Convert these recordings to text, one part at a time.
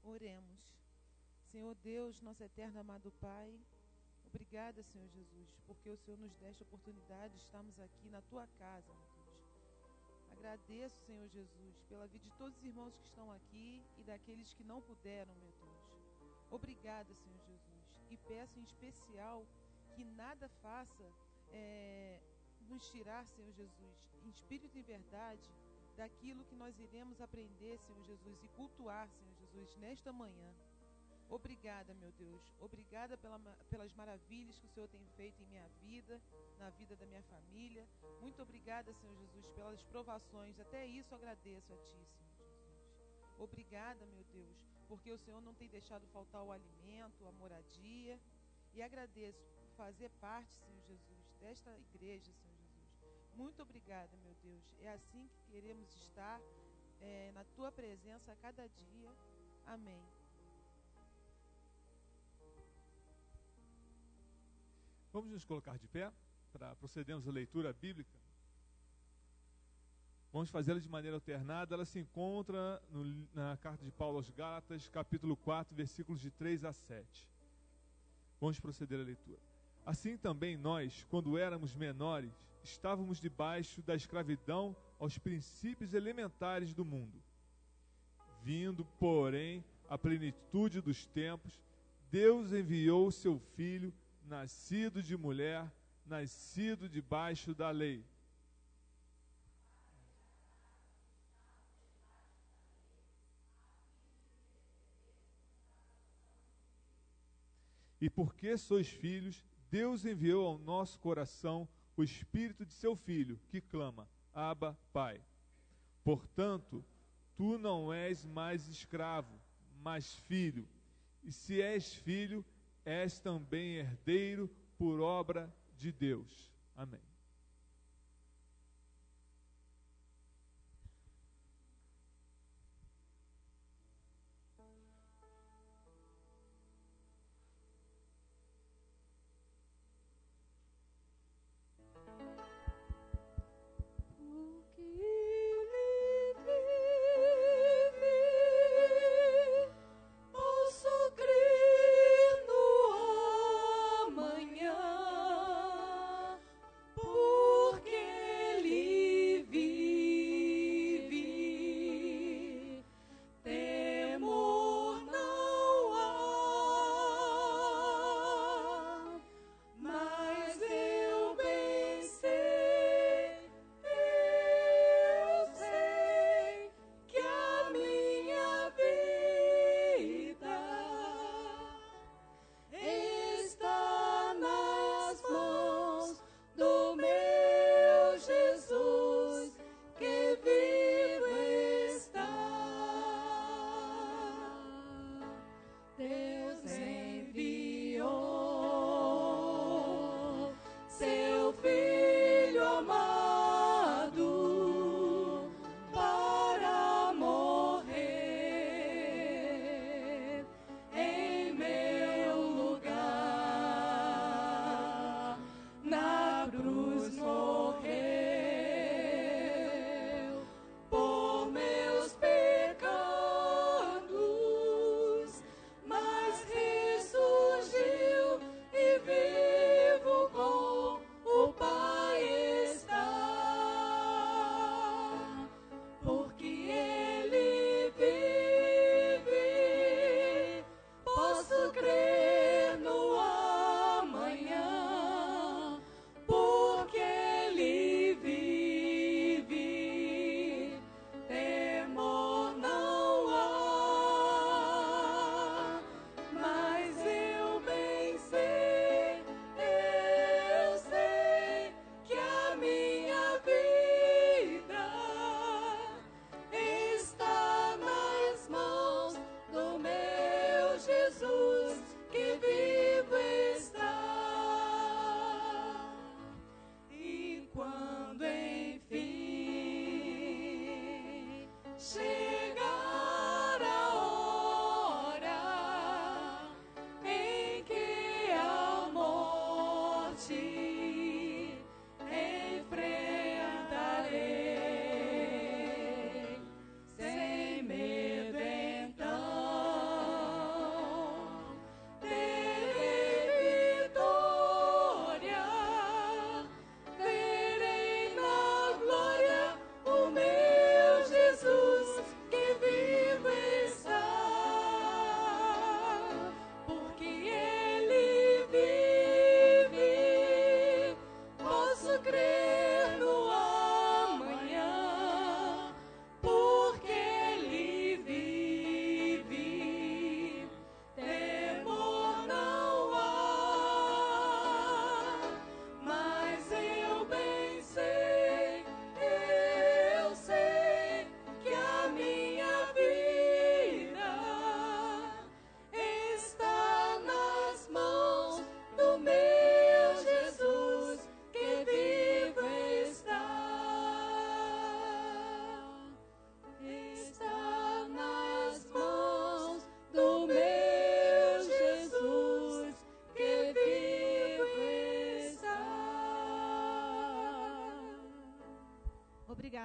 Oremos. Senhor Deus, nosso eterno amado Pai, obrigada, Senhor Jesus, porque o Senhor nos deste a oportunidade de estarmos aqui na Tua casa, meu Deus. Agradeço, Senhor Jesus, pela vida de todos os irmãos que estão aqui e daqueles que não puderam, meu Deus. Obrigada, Senhor Jesus. E peço em especial que nada faça nos tirar, Senhor Jesus, em espírito e verdade, daquilo que nós iremos aprender, Senhor Jesus, e cultuar, Senhor Jesus, nesta manhã. Obrigada, meu Deus. Obrigada pelas maravilhas que o Senhor tem feito em minha vida, na vida da minha família. Muito obrigada, Senhor Jesus, pelas provações. Até isso eu agradeço a Ti, Senhor Jesus. Obrigada, meu Deus, porque o Senhor não tem deixado faltar o alimento, a moradia. E agradeço por fazer parte, Senhor Jesus, desta igreja, Senhor Jesus. Muito obrigada, meu Deus. É assim que queremos estar na Tua presença a cada dia. Amém. Vamos nos colocar de pé para procedermos à leitura bíblica. Vamos fazê-la de maneira alternada. Ela se encontra na carta de Paulo aos Gálatas, capítulo 4, versículos de 3 a 7. Vamos proceder à leitura. Assim também nós, quando éramos menores, estávamos debaixo da escravidão aos princípios elementares do mundo. Vindo, porém, à plenitude dos tempos, Deus enviou o seu Filho, nascido de mulher, nascido debaixo da lei. E porque sois filhos, Deus enviou ao nosso coração o Espírito de seu Filho, que clama, Abba, Pai. Portanto, tu não és mais escravo, mas filho. E se és filho, és também herdeiro por obra de Deus. Amém. Posso crer no amanhã.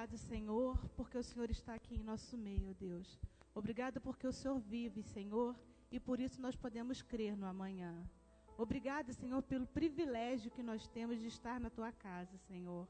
obrigado, Senhor, porque o Senhor está aqui em nosso meio, Deus. Obrigado porque o Senhor vive, Senhor, e por isso nós podemos crer no amanhã. Obrigado, Senhor, pelo privilégio que nós temos de estar na Tua casa, Senhor.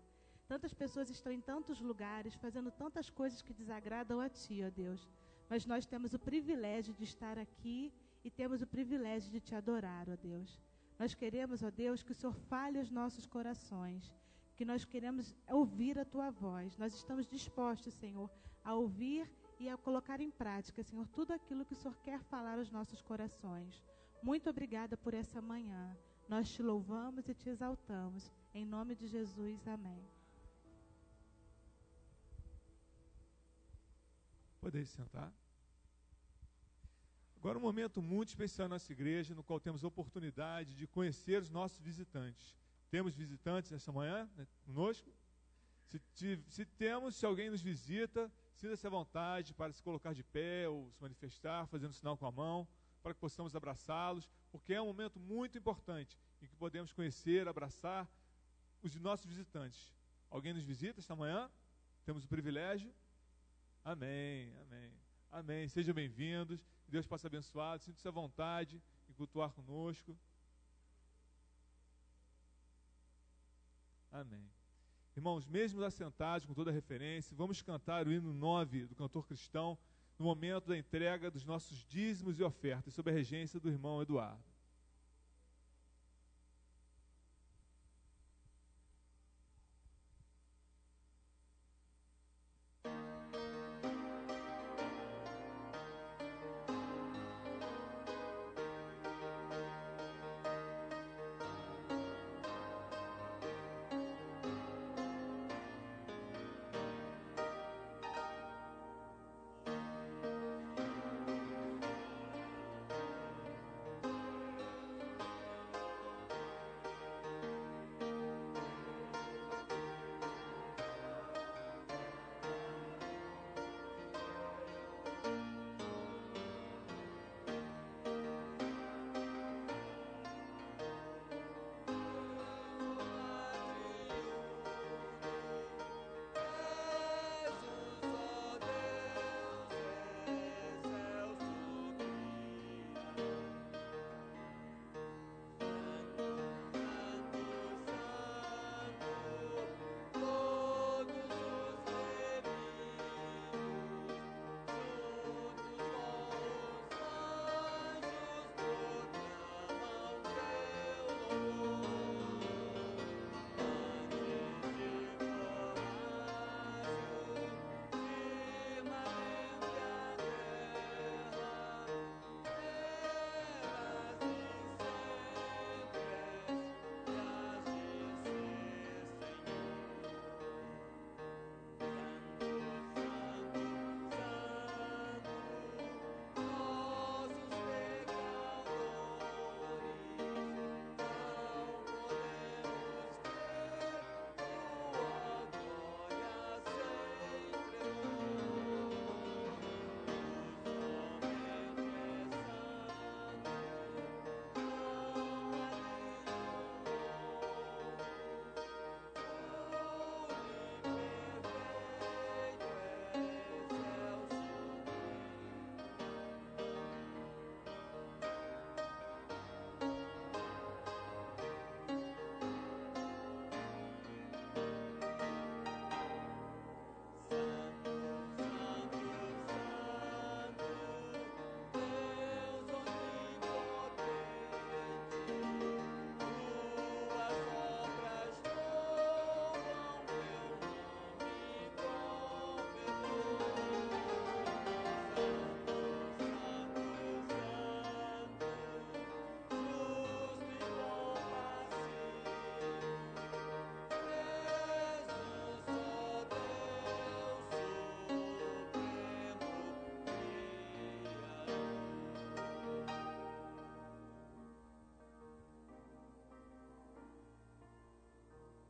Tantas pessoas estão em tantos lugares, fazendo tantas coisas que desagradam a Ti, ó Deus. Mas nós temos o privilégio de estar aqui e temos o privilégio de Te adorar, ó Deus. Nós queremos, ó Deus, que o Senhor fale aos nossos corações, que nós queremos ouvir a Tua voz. Nós estamos dispostos, Senhor, a ouvir e a colocar em prática, Senhor, tudo aquilo que o Senhor quer falar aos nossos corações. Muito obrigada por essa manhã. Nós Te louvamos e Te exaltamos. Em nome de Jesus, amém. Podem sentar. Agora um momento muito especial na nossa igreja, no qual temos a oportunidade de conhecer os nossos visitantes. Temos visitantes essa manhã, né, conosco? Se temos, se alguém nos visita, sinta-se à vontade para se colocar de pé ou se manifestar, fazendo sinal com a mão, para que possamos abraçá-los, porque é um momento muito importante em que podemos conhecer, abraçar os nossos visitantes. Alguém nos visita esta manhã? Temos o privilégio? Amém, amém, amém. Sejam bem-vindos, que Deus possa abençoar, sinta-se à vontade em cultuar conosco. Amém. Irmãos, mesmo assentados com toda a referência, vamos cantar o hino 9 do cantor cristão no momento da entrega dos nossos dízimos e ofertas, sob a regência do irmão Eduardo.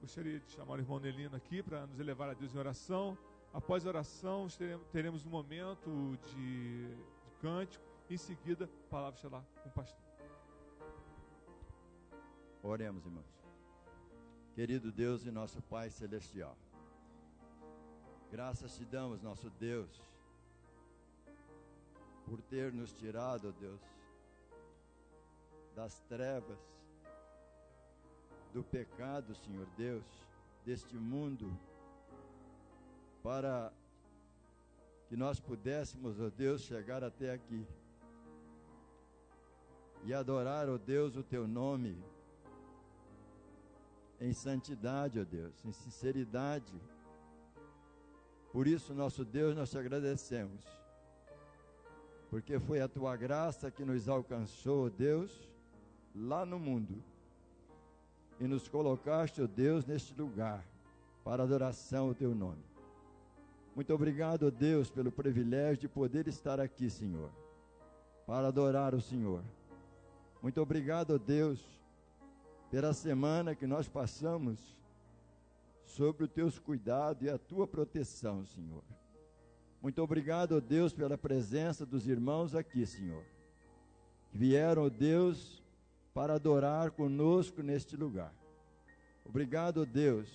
Gostaria de chamar o irmão Nelino aqui para nos elevar a Deus em oração. Após a oração, teremos um momento de cântico. Em seguida, a palavra será com o pastor. Oremos, irmãos. Querido Deus e nosso Pai Celestial, Graças te damos, nosso Deus, por ter nos tirado, ó Deus, das trevas, do pecado, Senhor Deus, deste mundo, para que nós pudéssemos, ó Deus, chegar até aqui e adorar, ó Deus, o teu nome em santidade, ó Deus, em sinceridade. Por isso, nosso Deus, nós te agradecemos, porque foi a tua graça que nos alcançou, ó Deus, lá no mundo, e nos colocaste, ó Deus, neste lugar, para adoração ao teu nome. Muito obrigado, ó Deus, pelo privilégio de poder estar aqui, Senhor, para adorar o Senhor. Muito obrigado, ó Deus, pela semana que nós passamos sobre os teus cuidados e a tua proteção, Senhor. Muito obrigado, ó Deus, pela presença dos irmãos aqui, Senhor, que vieram, ó Deus, para adorar conosco neste lugar. Obrigado, ó Deus,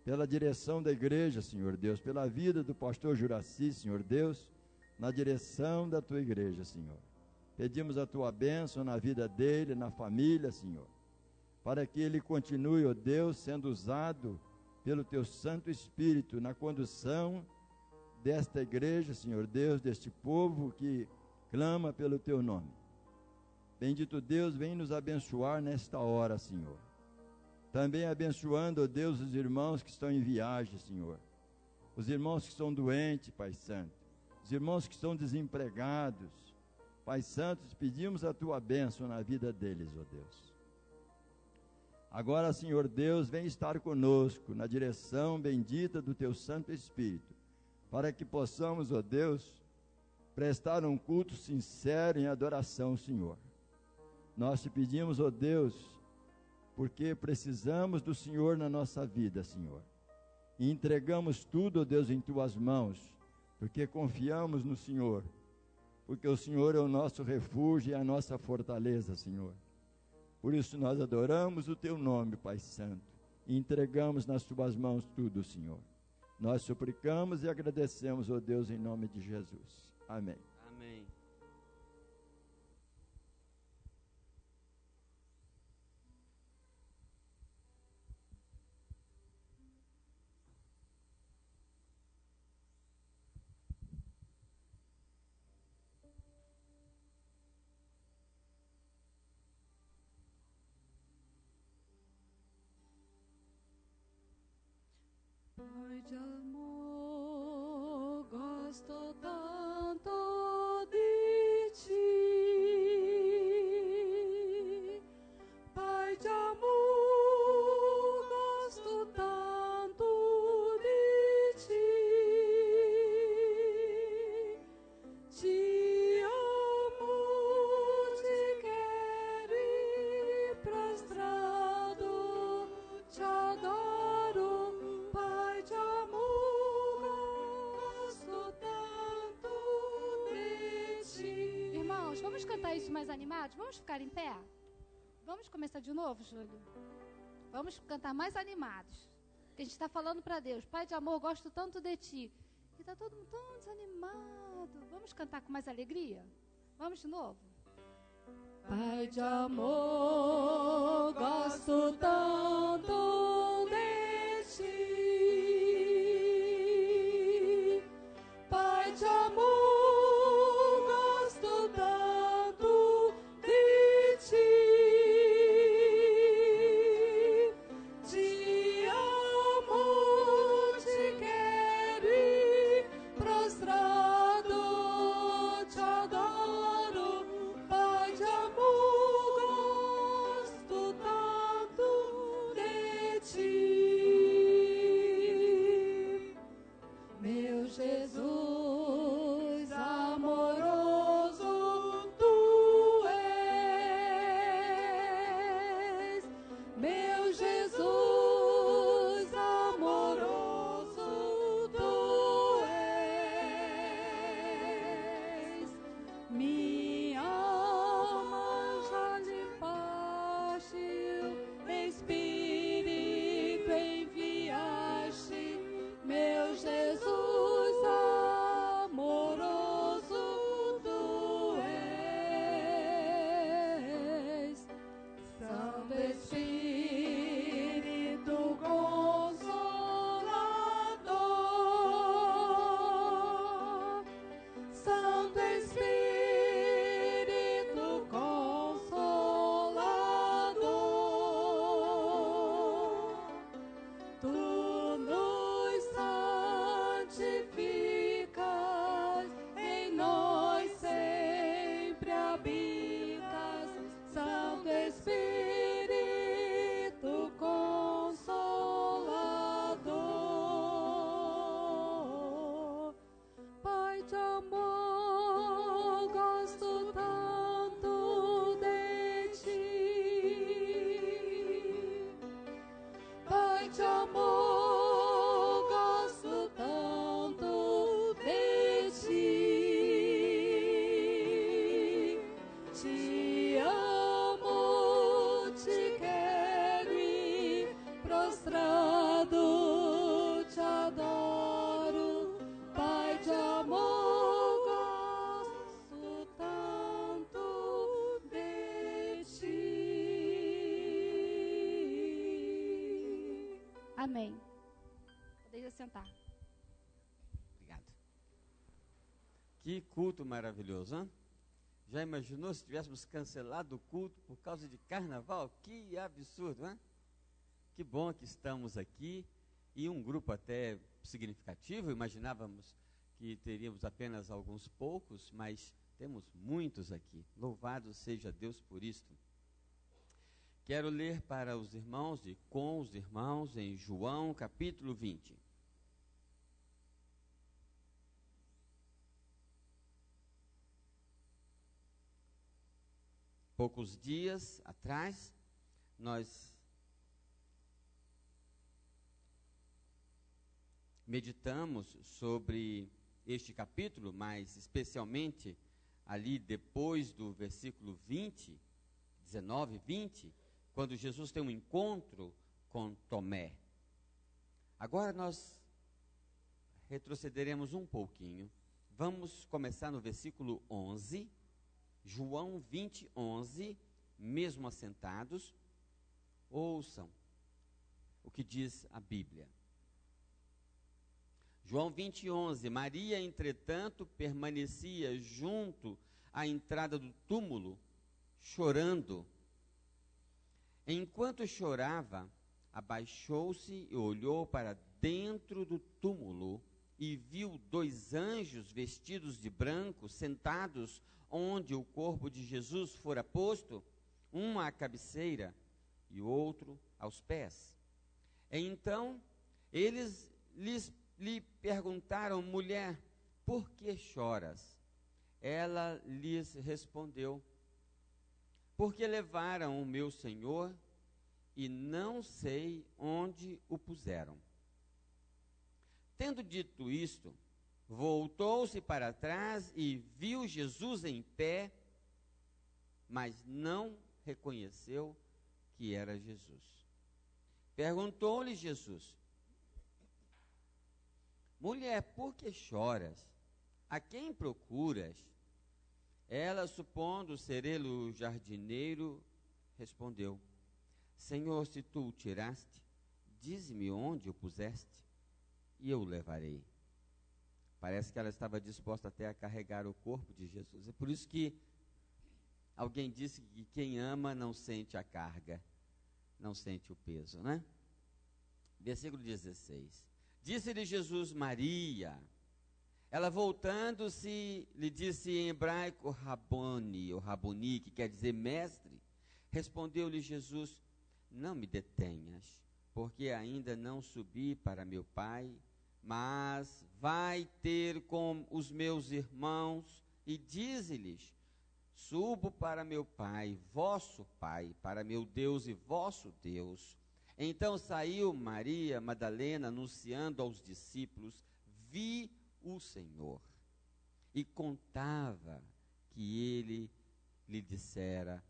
pela direção da igreja, Senhor Deus, pela vida do pastor Juraci, Senhor Deus, na direção da tua igreja, Senhor. Pedimos a tua bênção na vida dele, na família, Senhor, para que ele continue, ó Deus, sendo usado pelo teu Santo Espírito na condução desta igreja, Senhor Deus, deste povo que clama pelo teu nome. Bendito Deus, vem nos abençoar nesta hora, Senhor. Também abençoando, ó Deus, os irmãos que estão em viagem, Senhor. Os irmãos que estão doentes, Pai Santo. Os irmãos que estão desempregados. Pai Santo, pedimos a tua bênção na vida deles, ó Deus. Agora, Senhor Deus, vem estar conosco na direção bendita do teu Santo Espírito, para que possamos, ó Deus, prestar um culto sincero em adoração, Senhor. Nós te pedimos, ó Deus, porque precisamos do Senhor na nossa vida, Senhor. E entregamos tudo, ó Deus, em tuas mãos, porque confiamos no Senhor, porque o Senhor é o nosso refúgio e a nossa fortaleza, Senhor. Por isso nós adoramos o teu nome, Pai Santo, e entregamos nas tuas mãos tudo, Senhor. Nós suplicamos e agradecemos, ó Deus, em nome de Jesus. Amém. Amém. Pai de amor, gosto tanto de ti. Pai de amor, gosto tanto de ti. Te amo, te quero e prostrado te adoro. Vamos cantar isso mais animados? Vamos ficar em pé? Vamos começar de novo, Júlio? Vamos cantar mais animados. Porque a gente está falando para Deus. Pai de amor, gosto tanto de ti. E está todo mundo tão desanimado. Vamos cantar com mais alegria? Vamos de novo? Pai de amor, gosto tanto de ti. Pai de amor, ti. Amém. Poderia sentar. Obrigado. Que culto maravilhoso, hein? Já imaginou se tivéssemos cancelado o culto por causa de carnaval? Que absurdo, hein? Que bom que estamos aqui, e um grupo até significativo. Imaginávamos que teríamos apenas alguns poucos, mas temos muitos aqui. Louvado seja Deus por isto. Quero ler para os irmãos e com os irmãos em João capítulo 20. Poucos dias atrás, nós meditamos sobre este capítulo, mas especialmente ali depois do versículo 20, 19, 20, quando Jesus tem um encontro com Tomé. Agora nós retrocederemos um pouquinho. Vamos começar no versículo 11, João 20, 11, mesmo assentados, ouçam o que diz a Bíblia. João 20, 11, Maria, entretanto, permanecia junto à entrada do túmulo, chorando. Enquanto chorava, abaixou-se e olhou para dentro do túmulo e viu 2 anjos vestidos de branco, sentados onde o corpo de Jesus fora posto, um à cabeceira e outro aos pés. Então, eles lhe perguntaram: mulher, por que choras? Ela lhes respondeu: porque levaram o meu Senhor e não sei onde o puseram. Tendo dito isto, voltou-se para trás e viu Jesus em pé, mas não reconheceu que era Jesus. Perguntou-lhe Jesus: mulher, por que choras? A quem procuras? Ela, supondo ser ele o jardineiro, respondeu: Senhor, se tu o tiraste, dize-me onde o puseste, e eu o levarei. Parece que ela estava disposta até a carregar o corpo de Jesus. É por isso que alguém disse que quem ama não sente a carga, não sente o peso, né? Versículo 16. Disse-lhe Jesus: Maria. Ela, voltando-se, lhe disse em hebraico Raboni, ou Rabuni, que quer dizer mestre. Respondeu-lhe Jesus: não me detenhas, porque ainda não subi para meu Pai, mas vai ter com os meus irmãos e dize-lhes: subo para meu Pai, vosso Pai, para meu Deus e vosso Deus. Então saiu Maria Madalena, anunciando aos discípulos: vi o Senhor, e contava que ele lhe dissera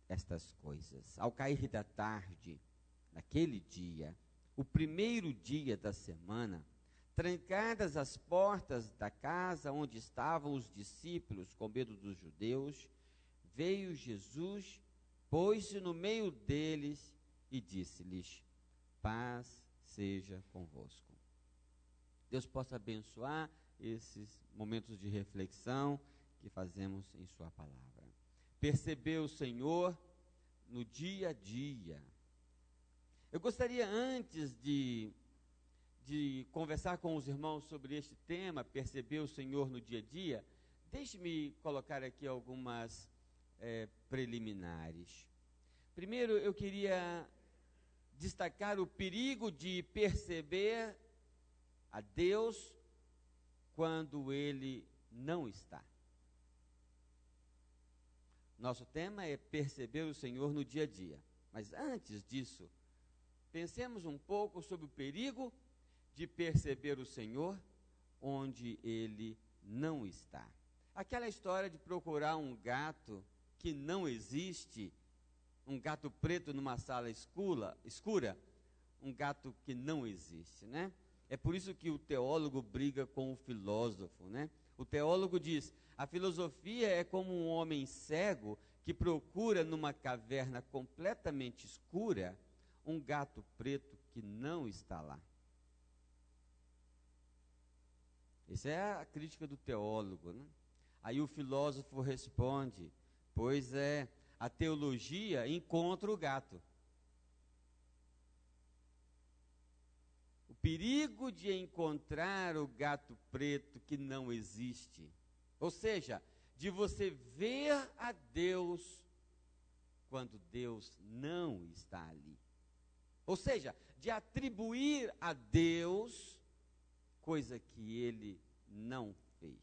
estas coisas. Ao cair da tarde, naquele dia, o primeiro dia da semana, trancadas as portas da casa onde estavam os discípulos com medo dos judeus, veio Jesus, pôs-se no meio deles e disse-lhes: paz seja convosco. Deus possa abençoar esses momentos de reflexão que fazemos em sua palavra. Perceber o Senhor no dia a dia. Eu gostaria, antes de conversar com os irmãos sobre este tema, perceber o Senhor no dia a dia, deixe-me colocar aqui algumas preliminares. Primeiro, eu queria destacar o perigo de perceber a Deus quando Ele não está. Nosso tema é perceber o Senhor no dia a dia. Mas antes disso, pensemos um pouco sobre o perigo de perceber o Senhor onde Ele não está. Aquela história de procurar um gato que não existe, um gato preto numa sala escura, um gato que não existe, né? É por isso que o teólogo briga com o filósofo, né? O teólogo diz: a filosofia é como um homem cego que procura numa caverna completamente escura um gato preto que não está lá. Essa é a crítica do teólogo, né? Aí o filósofo responde: pois é, a teologia encontra o gato. O perigo de encontrar o gato preto que não existe, ou seja, de você ver a Deus quando Deus não está ali. Ou seja, de atribuir a Deus coisa que Ele não fez.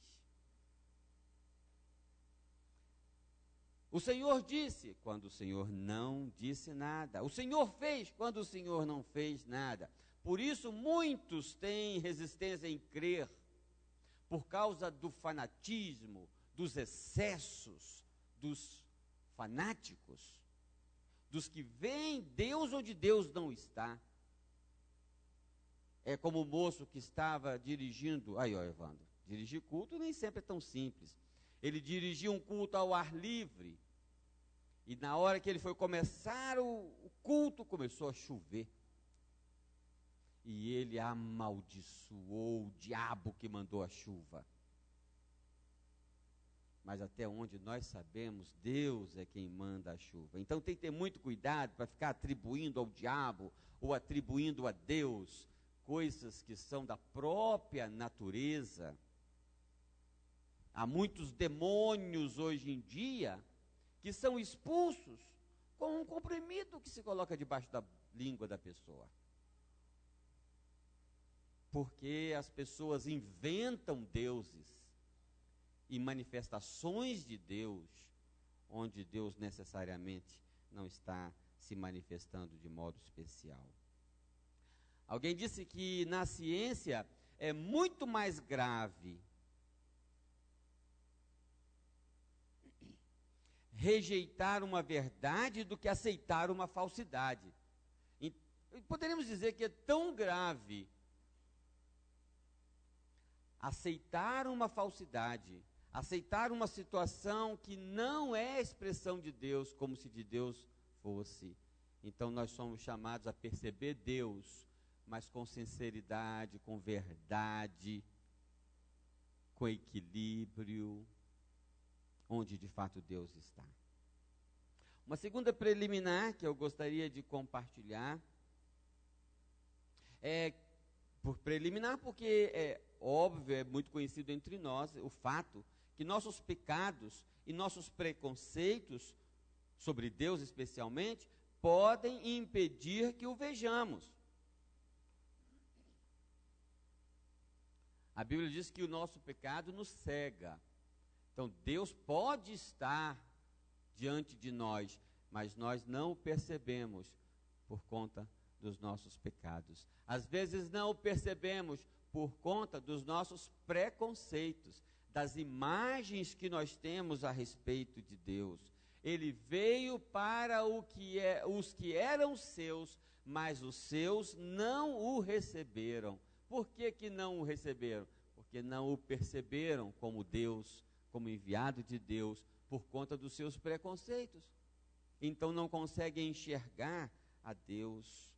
O Senhor disse quando o Senhor não disse nada. O Senhor fez quando o Senhor não fez nada. Por isso muitos têm resistência em crer, por causa do fanatismo, dos excessos, dos fanáticos, dos que veem Deus onde Deus não está. É como o moço que estava dirigindo, aí ó, Evandro, dirigir culto nem sempre é tão simples. Ele dirigia um culto ao ar livre, e na hora que ele foi começar o culto, começou a chover. E ele amaldiçoou o diabo que mandou a chuva. Mas até onde nós sabemos, Deus é quem manda a chuva. Então tem que ter muito cuidado para ficar atribuindo ao diabo ou atribuindo a Deus coisas que são da própria natureza. Há muitos demônios hoje em dia que são expulsos com um comprimido que se coloca debaixo da língua da pessoa. Porque as pessoas inventam deuses e manifestações de Deus, onde Deus necessariamente não está se manifestando de modo especial. Alguém disse que na ciência é muito mais grave rejeitar uma verdade do que aceitar uma falsidade. E poderíamos dizer que é tão grave aceitar uma falsidade, aceitar uma situação que não é expressão de Deus, como se de Deus fosse. Então nós somos chamados a perceber Deus, mas com sinceridade, com verdade, com equilíbrio, onde de fato Deus está. Uma segunda preliminar que eu gostaria de compartilhar por preliminar, porque é óbvio, é muito conhecido entre nós o fato que nossos pecados e nossos preconceitos sobre Deus especialmente podem impedir que o vejamos. A Bíblia diz que o nosso pecado nos cega. Então Deus pode estar diante de nós, mas nós não o percebemos por conta dos nossos pecados. Às vezes não o percebemos por conta dos nossos preconceitos, das imagens que nós temos a respeito de Deus. Ele veio para os que eram seus, mas os seus não o receberam. Por que não o receberam? Porque não o perceberam como Deus, como enviado de Deus, por conta dos seus preconceitos. Então não conseguem enxergar a Deus.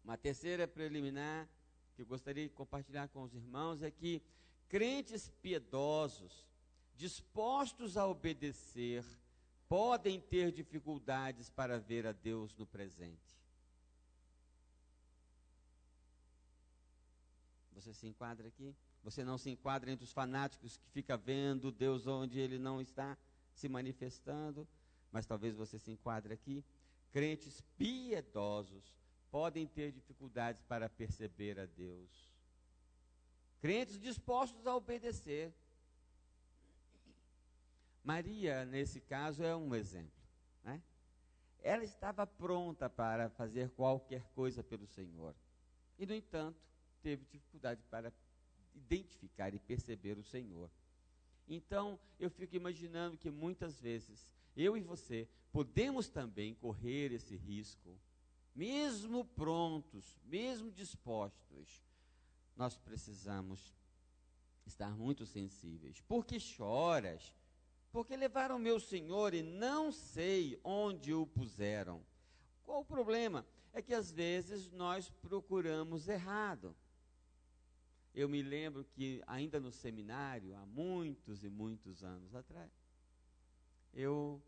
Uma terceira preliminar que eu gostaria de compartilhar com os irmãos é que crentes piedosos, dispostos a obedecer, podem ter dificuldades para ver a Deus no presente. Você se enquadra aqui? Você não se enquadra entre os fanáticos que ficam vendo Deus onde Ele não está se manifestando, mas talvez você se enquadre aqui. Crentes piedosos podem ter dificuldades para perceber a Deus. Crentes dispostos a obedecer. Maria, nesse caso, é um exemplo, né? Ela estava pronta para fazer qualquer coisa pelo Senhor. E, no entanto, teve dificuldade para identificar e perceber o Senhor. Então, eu fico imaginando que muitas vezes, eu e você, podemos também correr esse risco, mesmo prontos, mesmo dispostos. Nós precisamos estar muito sensíveis. Por que choras? Porque levaram meu Senhor e não sei onde o puseram. Qual o problema? É que às vezes nós procuramos errado. Eu me lembro que ainda no seminário, há muitos e muitos anos atrás, eu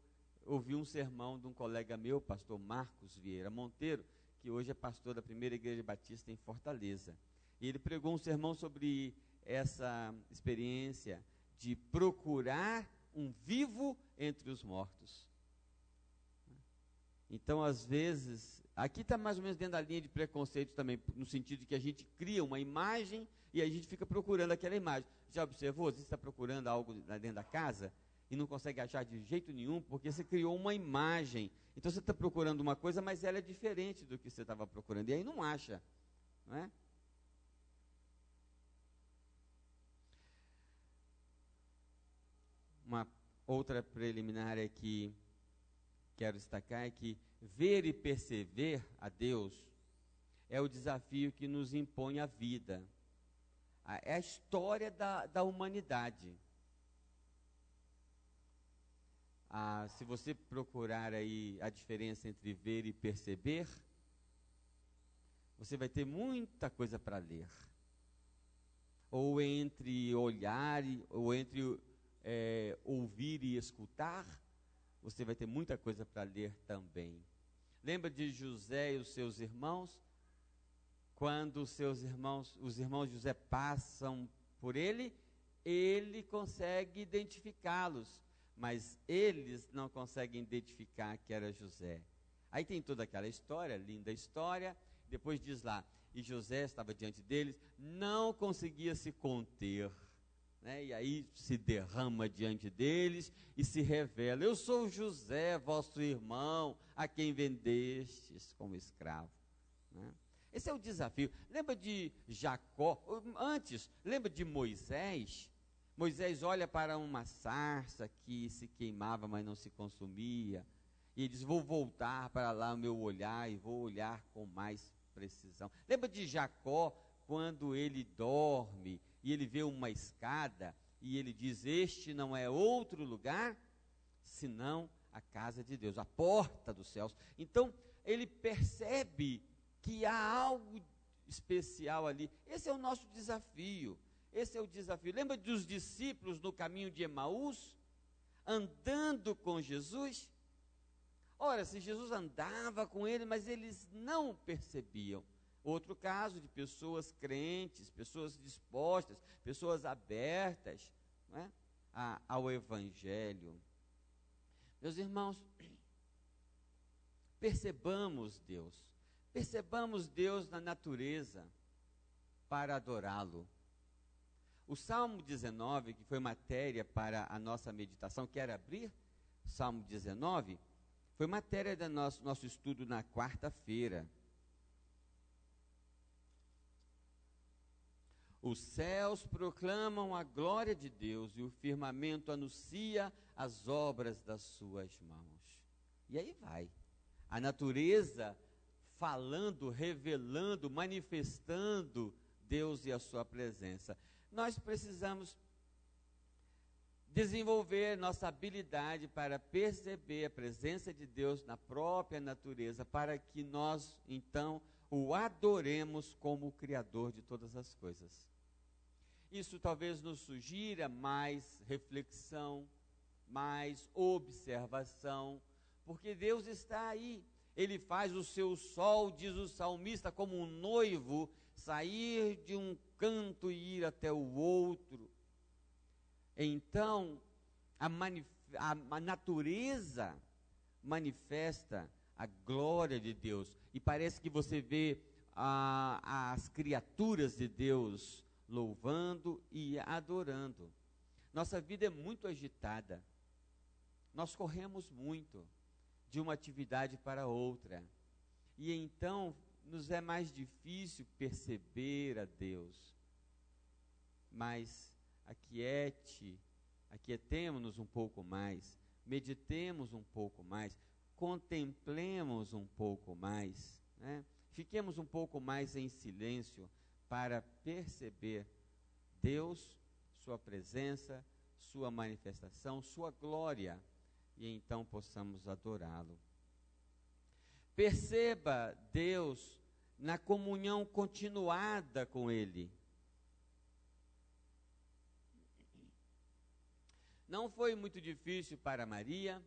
ouvi um sermão de um colega meu, pastor Marcos Vieira Monteiro, que hoje é pastor da Primeira Igreja Batista em Fortaleza. E ele pregou um sermão sobre essa experiência de procurar um vivo entre os mortos. Então, às vezes, aqui está mais ou menos dentro da linha de preconceito também, no sentido de que a gente cria uma imagem e a gente fica procurando aquela imagem. Já observou? Você está procurando algo dentro da casa e não consegue achar de jeito nenhum, porque você criou uma imagem. Então, você está procurando uma coisa, mas ela é diferente do que você estava procurando, e aí não acha, não é? Uma outra preliminar é que quero destacar é que ver e perceber a Deus é o desafio que nos impõe a vida. É a história da humanidade. Se você procurar aí a diferença entre ver e perceber, você vai ter muita coisa para ler. Ou entre olhar, ou entre ouvir e escutar, você vai ter muita coisa para ler também. Lembra de José e os seus irmãos? Quando os irmãos de José passam por ele, ele consegue identificá-los, mas eles não conseguem identificar que era José. Aí tem toda aquela história, linda história, depois diz lá, e José estava diante deles, não conseguia se conter, né? E aí se derrama diante deles e se revela, eu sou José, vosso irmão, a quem vendestes como escravo, né? Esse é o desafio. Lembra de Jacó? Antes, lembra de Moisés? Moisés olha para uma sarça que se queimava, mas não se consumia. E ele diz, vou voltar para lá o meu olhar e vou olhar com mais precisão. Lembra de Jacó, quando ele dorme e ele vê uma escada e ele diz, este não é outro lugar, senão a casa de Deus, a porta dos céus. Então, ele percebe que há algo especial ali. Esse é o nosso desafio. Esse é o desafio. Lembra dos discípulos no caminho de Emaús? Andando com Jesus? Ora, se Jesus andava com ele, mas eles não percebiam. Outro caso de pessoas crentes, pessoas dispostas, pessoas abertas, não é? Ao Evangelho. Meus irmãos, percebamos Deus. Percebamos Deus na natureza para adorá-lo. O Salmo 19, que foi matéria para a nossa meditação, quer abrir? Salmo 19, foi matéria do nosso estudo na quarta-feira. Os céus proclamam a glória de Deus e o firmamento anuncia as obras das suas mãos. E aí vai. A natureza falando, revelando, manifestando Deus e a sua presença. Nós precisamos desenvolver nossa habilidade para perceber a presença de Deus na própria natureza, para que nós, então, o adoremos como o Criador de todas as coisas. Isso talvez nos sugira mais reflexão, mais observação, porque Deus está aí. Ele faz o seu sol, diz o salmista, como um noivo, sair de um canto e ir até o outro. Então, a natureza manifesta a glória de Deus. E parece que você vê as criaturas de Deus louvando e adorando. Nossa vida é muito agitada. Nós corremos muito de uma atividade para outra. E então, nos é mais difícil perceber a Deus. Mas aquietemos-nos um pouco mais, meditemos um pouco mais, contemplemos um pouco mais, né? Fiquemos um pouco mais em silêncio para perceber Deus, sua presença, sua manifestação, sua glória, e então possamos adorá-lo. Perceba Deus na comunhão continuada com Ele. Não foi muito difícil para Maria,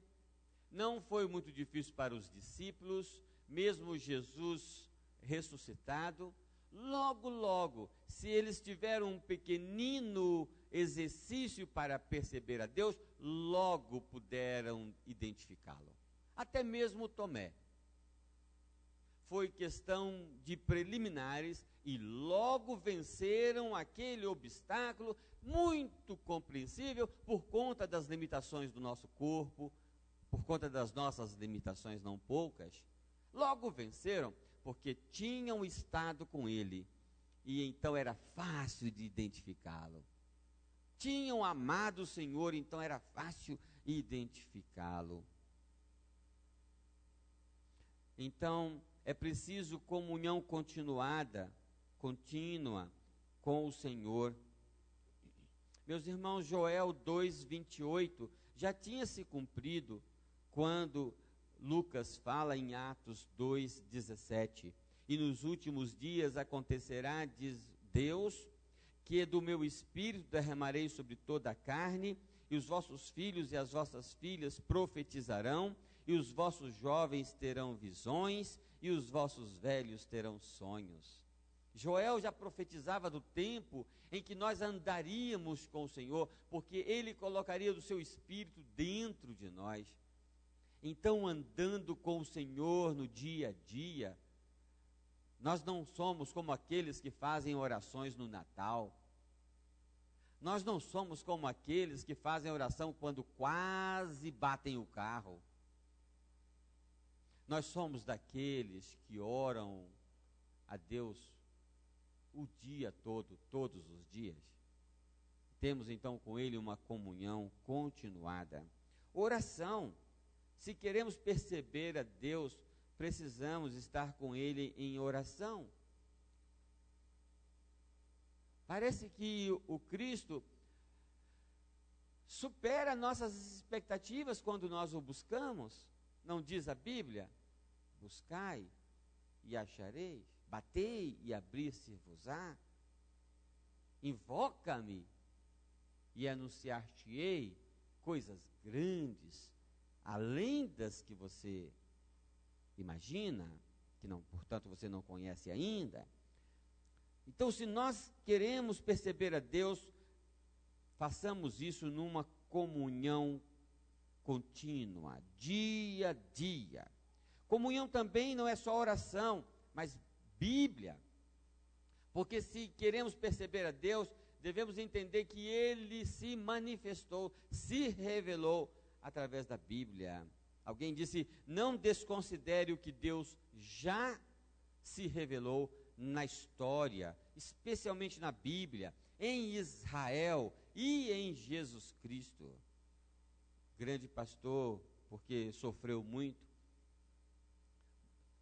não foi muito difícil para os discípulos, mesmo Jesus ressuscitado. Logo, logo, se eles tiveram um pequenino exercício para perceber a Deus, logo puderam identificá-lo. Até mesmo Tomé. Foi questão de preliminares e logo venceram aquele obstáculo muito compreensível por conta das limitações do nosso corpo, por conta das nossas limitações não poucas. Logo venceram porque tinham estado com ele e então era fácil de identificá-lo. Tinham amado o Senhor, então era fácil identificá-lo. Então, é preciso comunhão contínua com o Senhor. Meus irmãos, Joel 2:28 já tinha se cumprido quando Lucas fala em Atos 2:17. E nos últimos dias acontecerá, diz Deus, que do meu espírito derramarei sobre toda a carne, e os vossos filhos e as vossas filhas profetizarão, e os vossos jovens terão visões, e os vossos velhos terão sonhos. Joel já profetizava do tempo em que nós andaríamos com o Senhor, porque Ele colocaria do seu Espírito dentro de nós. Então, andando com o Senhor no dia a dia, nós não somos como aqueles que fazem orações no Natal. Nós não somos como aqueles que fazem oração quando quase batem o carro. Nós somos daqueles que oram a Deus o dia todo, todos os dias. Temos então com Ele uma comunhão continuada. Oração. Se queremos perceber a Deus, precisamos estar com Ele em oração. Parece que o Cristo supera nossas expectativas quando nós o buscamos. Não diz a Bíblia? Buscai e achareis, batei e abrir-se-vos-á. Invoca-me e anunciar-te-ei coisas grandes, além das que você imagina, que não, portanto você não conhece ainda. Então, se nós queremos perceber a Deus, façamos isso numa comunhão contínua, dia a dia. Comunhão também não é só oração, mas Bíblia. Porque se queremos perceber a Deus, devemos entender que Ele se manifestou, se revelou através da Bíblia. Alguém disse, não desconsidere o que Deus já se revelou na história, especialmente na Bíblia, em Israel e em Jesus Cristo. Grande pastor, porque sofreu muito,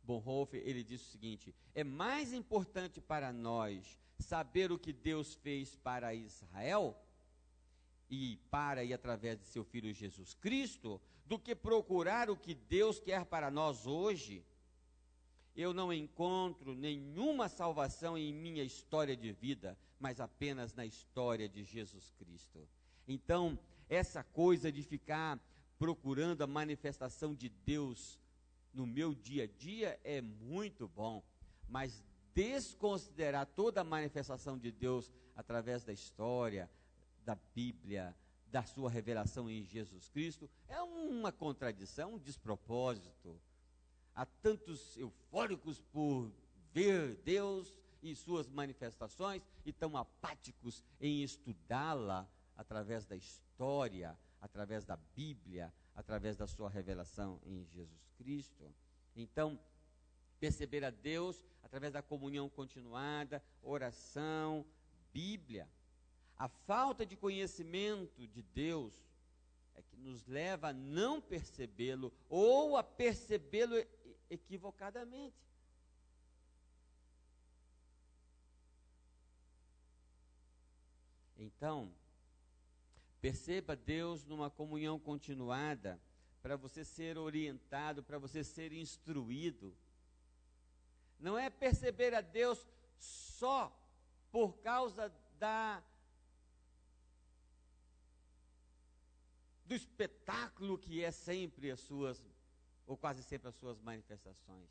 Bonhoeffer, ele disse o seguinte: é mais importante para nós saber o que Deus fez para Israel e para e através de seu Filho Jesus Cristo, do que procurar o que Deus quer para nós hoje. Eu não encontro nenhuma salvação em minha história de vida, mas apenas na história de Jesus Cristo. Então, essa coisa de ficar procurando a manifestação de Deus no meu dia a dia é muito bom, mas desconsiderar toda a manifestação de Deus através da história, da Bíblia, da sua revelação em Jesus Cristo, é uma contradição, um despropósito. Há tantos eufóricos por ver Deus e suas manifestações e tão apáticos em estudá-la através da história, através da Bíblia, através da sua revelação em Jesus Cristo. Então, perceber a Deus através da comunhão continuada, oração, Bíblia. A falta de conhecimento de Deus é que nos leva a não percebê-lo ou a percebê-lo equivocadamente. Então, perceba Deus numa comunhão continuada para você ser orientado, para você ser instruído. Não é perceber a Deus só por causa do espetáculo que é sempre as suas, ou quase sempre as suas manifestações.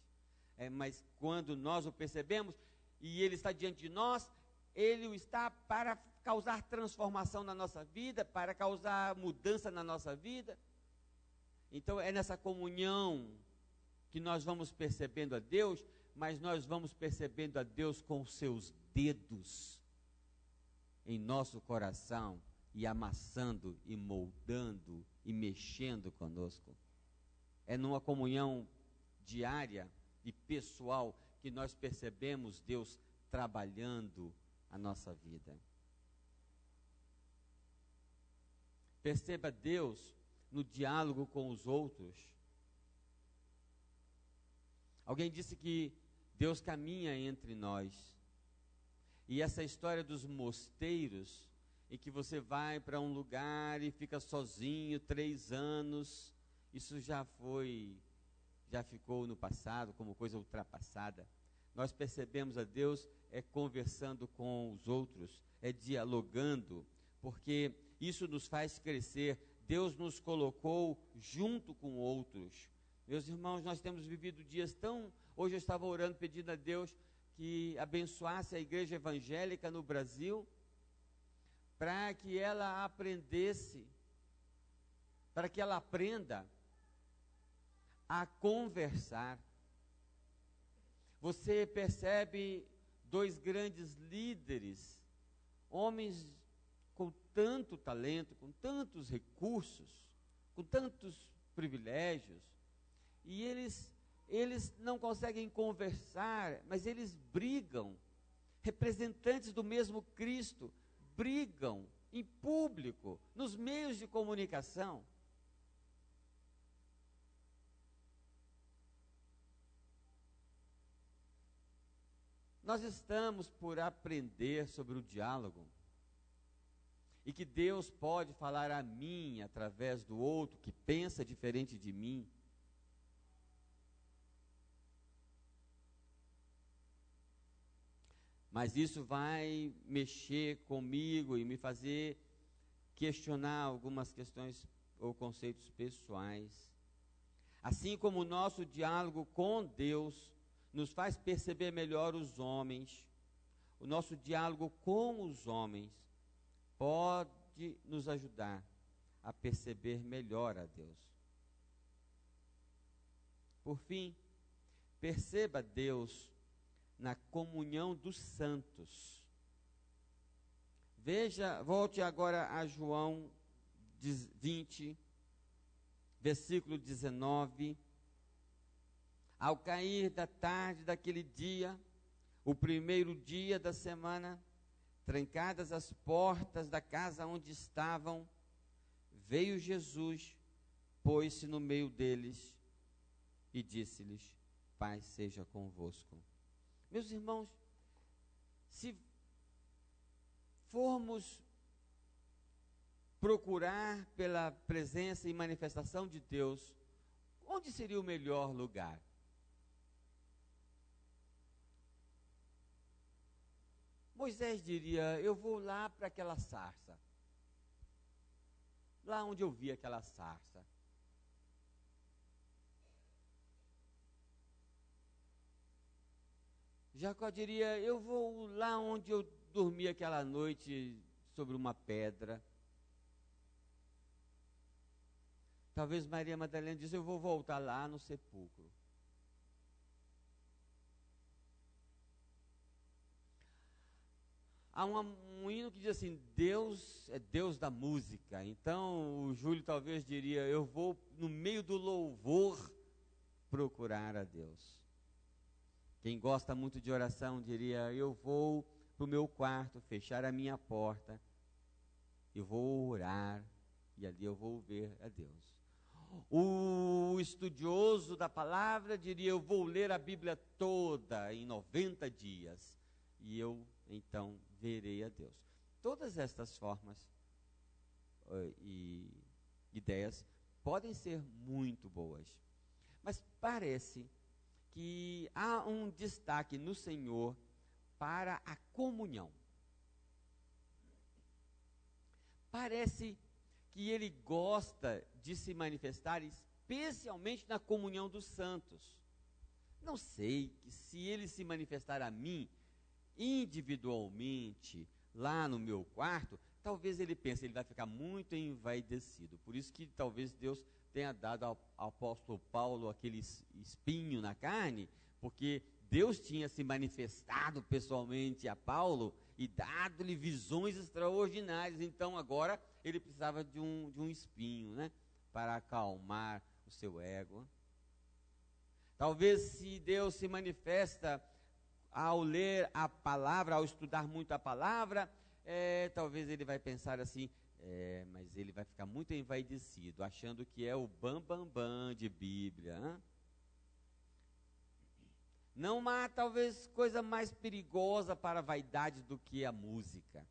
Mas quando nós o percebemos e Ele está diante de nós, Ele está para causar transformação na nossa vida, para causar mudança na nossa vida. Então é nessa comunhão que nós vamos percebendo a Deus, mas nós vamos percebendo a Deus com os seus dedos em nosso coração, e amassando, e moldando, e mexendo conosco. É numa comunhão diária e pessoal que nós percebemos Deus trabalhando a nossa vida. Perceba Deus no diálogo com os outros. Alguém disse que Deus caminha entre nós. E essa história dos mosteiros, em que você vai para um lugar e fica sozinho 3 anos, isso já ficou no passado como coisa ultrapassada. Nós percebemos a Deus conversando com os outros, dialogando, porque isso nos faz crescer. Deus nos colocou junto com outros. Meus irmãos, nós temos vivido dias Hoje eu estava orando, pedindo a Deus que abençoasse a igreja evangélica no Brasil, para que ela aprenda a conversar. Você percebe 2 grandes líderes, homens com tanto talento, com tantos recursos, com tantos privilégios, e eles não conseguem conversar, mas eles brigam. Representantes do mesmo Cristo brigam em público, nos meios de comunicação. Nós estamos por aprender sobre o diálogo, e que Deus pode falar a mim através do outro que pensa diferente de mim. Mas isso vai mexer comigo e me fazer questionar algumas questões ou conceitos pessoais. Assim como o nosso diálogo com Deus nos faz perceber melhor os homens, o nosso diálogo com os homens pode nos ajudar a perceber melhor a Deus. Por fim, perceba Deus na comunhão dos santos. Volte agora a João 20, versículo 19. Ao cair da tarde daquele dia, o primeiro dia da semana, trancadas as portas da casa onde estavam, veio Jesus, pôs-se no meio deles e disse-lhes: paz seja convosco. Meus irmãos, se formos procurar pela presença e manifestação de Deus, onde seria o melhor lugar? Moisés diria: eu vou lá para aquela sarça, lá onde eu vi aquela sarça. Jacó diria: eu vou lá onde eu dormi aquela noite sobre uma pedra. Talvez Maria Madalena diz: eu vou voltar lá no sepulcro. Há um hino que diz assim: Deus é Deus da música. Então o Júlio talvez diria: eu vou no meio do louvor procurar a Deus. Quem gosta muito de oração diria: eu vou para o meu quarto, fechar a minha porta, eu vou orar, e ali eu vou ver a Deus. O estudioso da palavra diria: eu vou ler a Bíblia toda em 90 dias, e eu então verei a Deus. Todas estas formas e ideias podem ser muito boas. Mas parece que há um destaque no Senhor para a comunhão. Parece que Ele gosta de se manifestar especialmente na comunhão dos santos. Não sei que se Ele se manifestar a mim individualmente, lá no meu quarto, talvez Ele pense, Ele vai ficar muito envaidecido. Por isso que talvez Deus tenha dado ao apóstolo Paulo aquele espinho na carne, porque Deus tinha se manifestado pessoalmente a Paulo e dado-lhe visões extraordinárias. Então agora ele precisava de um espinho, né, para acalmar o seu ego. Talvez se Deus se manifesta ao ler a palavra, ao estudar muito a palavra, talvez ele vai pensar assim, mas ele vai ficar muito envaidecido, achando que é o bam de Bíblia. Hein? Não há talvez coisa mais perigosa para a vaidade do que a música.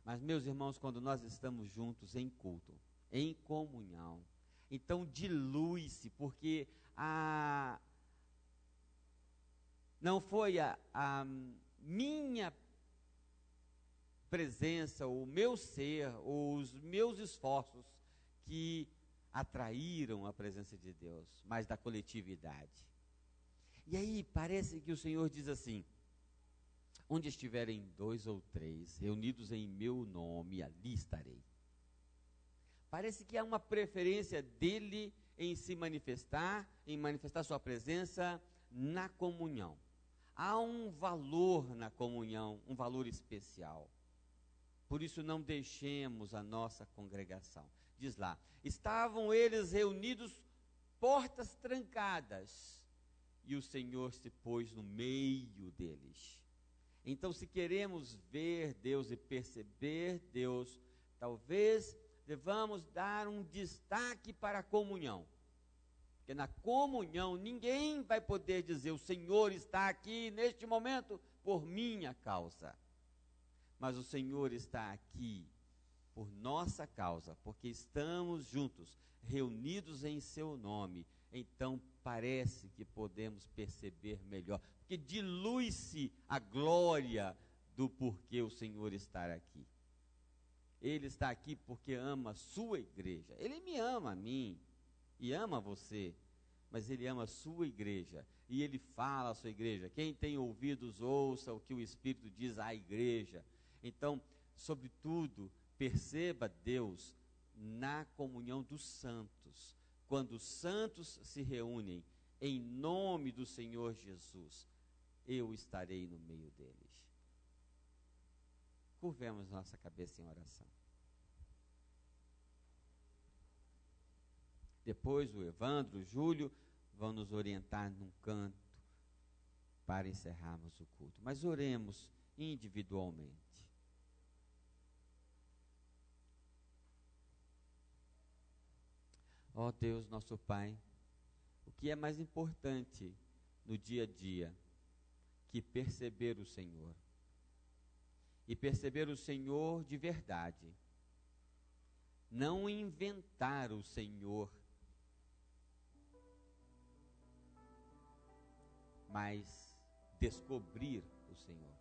Mas, meus irmãos, quando nós estamos juntos em culto, em comunhão, então dilui-se, porque não foi a minha presença, o meu ser, os meus esforços que atraíram a presença de Deus, mas da coletividade. E aí parece que o Senhor diz assim: onde estiverem 2 ou 3 reunidos em meu nome, ali estarei. Parece que há uma preferência dele em se manifestar, em manifestar sua presença na comunhão. Há um valor na comunhão, um valor especial. Por isso não deixemos a nossa congregação. Diz lá, estavam eles reunidos, portas trancadas, e o Senhor se pôs no meio deles. Então, se queremos ver Deus e perceber Deus, talvez devamos dar um destaque para a comunhão. Porque na comunhão ninguém vai poder dizer, o Senhor está aqui neste momento por minha causa. Mas o Senhor está aqui por nossa causa, porque estamos juntos, reunidos em seu nome. Então parece que podemos perceber melhor, porque dilui-se a glória do porquê o Senhor está aqui. Ele está aqui porque ama a sua igreja. Ele me ama a mim e ama você, mas Ele ama a sua igreja e Ele fala à sua igreja. Quem tem ouvidos, ouça o que o Espírito diz à igreja. Então, sobretudo, perceba Deus na comunhão dos santos. Quando os santos se reúnem em nome do Senhor Jesus, eu estarei no meio deles. Curvemos nossa cabeça em oração. Depois o Evandro, o Júlio vão nos orientar num canto para encerrarmos o culto. Mas oremos individualmente. Ó Deus, nosso Pai, o que é mais importante no dia a dia que perceber o Senhor? E perceber o Senhor de verdade. Não inventar o Senhor, mas descobrir o Senhor.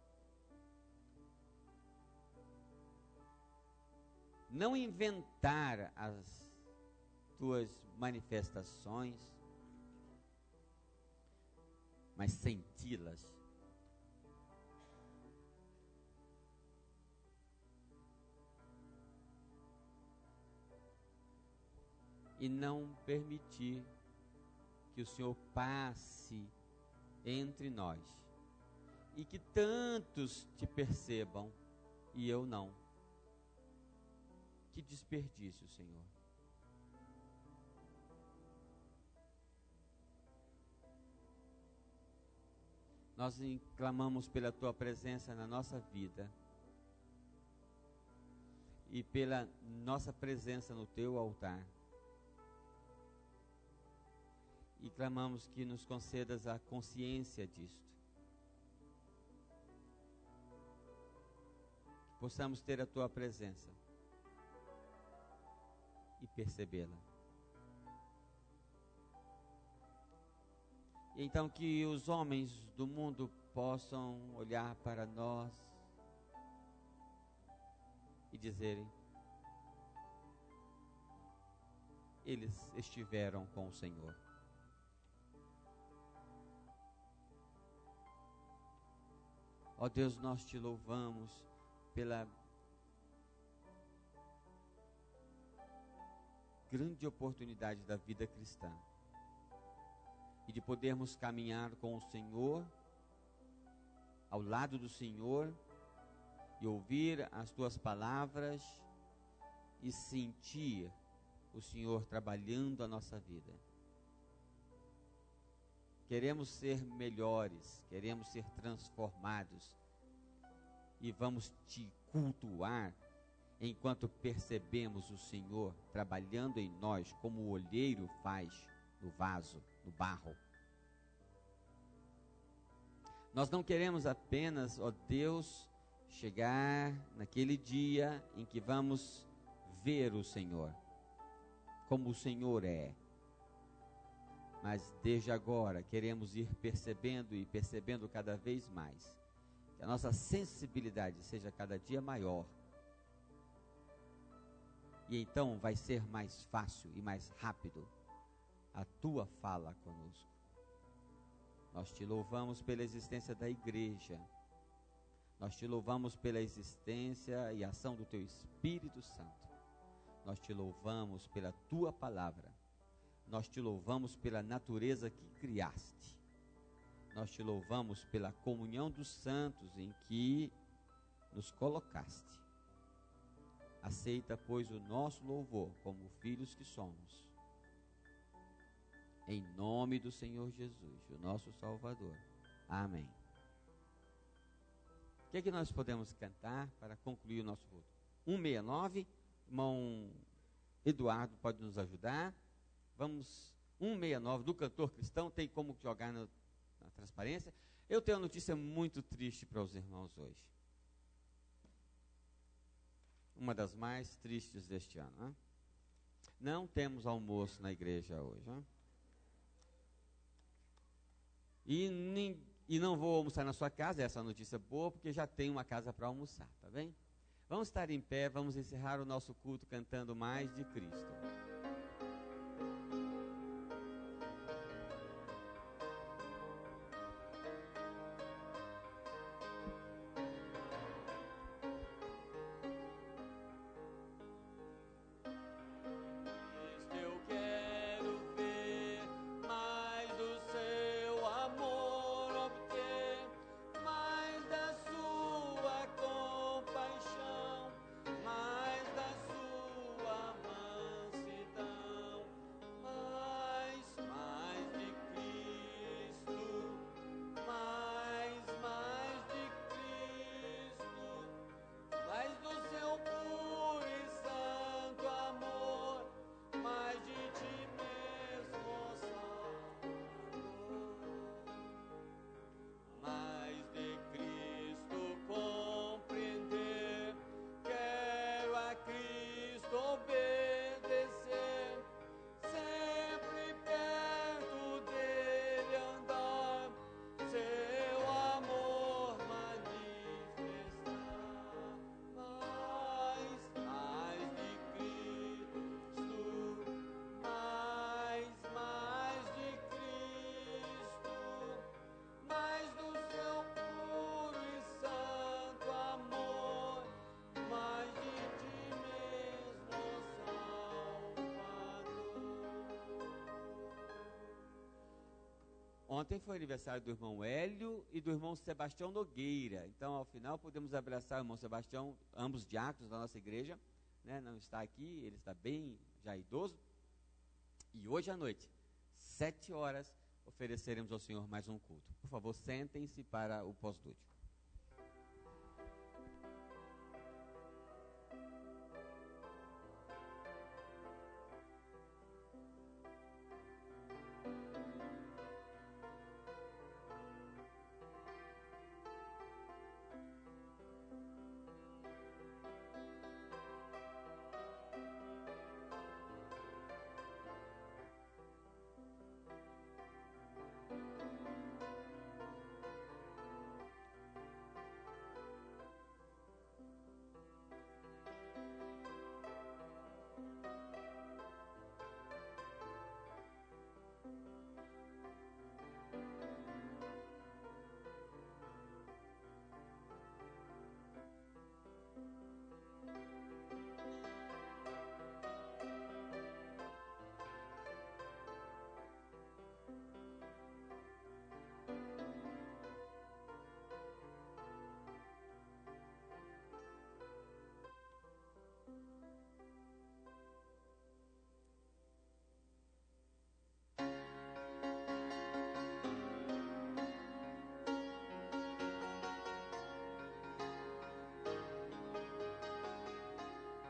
Não inventar as tuas manifestações, mas senti-las. E não permitir que o Senhor passe entre nós e que tantos te percebam e eu não. Que desperdício, Senhor. Nós clamamos pela Tua presença na nossa vida e pela nossa presença no Teu altar. E clamamos que nos concedas a consciência disto. Que possamos ter a Tua presença e percebê-la. Então que os homens do mundo possam olhar para nós e dizerem: eles estiveram com o Senhor. Ó Deus, nós te louvamos pela grande oportunidade da vida cristã e de podermos caminhar com o Senhor, ao lado do Senhor, e ouvir as tuas palavras e sentir o Senhor trabalhando a nossa vida. Queremos ser melhores, queremos ser transformados e vamos te cultuar enquanto percebemos o Senhor trabalhando em nós como o olheiro faz no vaso, no barro. Nós não queremos apenas, ó Deus, chegar naquele dia em que vamos ver o Senhor, como o Senhor é. Mas desde agora queremos ir percebendo e percebendo cada vez mais, que a nossa sensibilidade seja cada dia maior. E então vai ser mais fácil e mais rápido a tua fala conosco. Nós te louvamos pela existência da igreja. Nós te louvamos pela existência e ação do teu Espírito Santo. Nós te louvamos pela tua palavra. Nós te louvamos pela natureza que criaste. Nós te louvamos pela comunhão dos santos em que nos colocaste. Aceita, pois, o nosso louvor como filhos que somos. Em nome do Senhor Jesus, o nosso Salvador. Amém. O que é que nós podemos cantar para concluir o nosso culto? 169, irmão Eduardo pode nos ajudar. Vamos, 169 do cantor cristão, tem como jogar na transparência. Eu tenho uma notícia muito triste para os irmãos hoje. Uma das mais tristes deste ano. Né? Não temos almoço na igreja hoje. Né? E não vou almoçar na sua casa, essa é uma notícia boa, porque já tem uma casa para almoçar, tá bem? Vamos estar em pé, vamos encerrar o nosso culto cantando Mais de Cristo. Ontem foi aniversário do irmão Hélio e do irmão Sebastião Nogueira. Então, ao final, podemos abraçar o irmão Sebastião, ambos diáconos da nossa igreja. Né? Não está aqui, ele está bem, já idoso. E hoje à noite, 7 horas, ofereceremos ao Senhor mais um culto. Por favor, sentem-se para o pós-lúdico.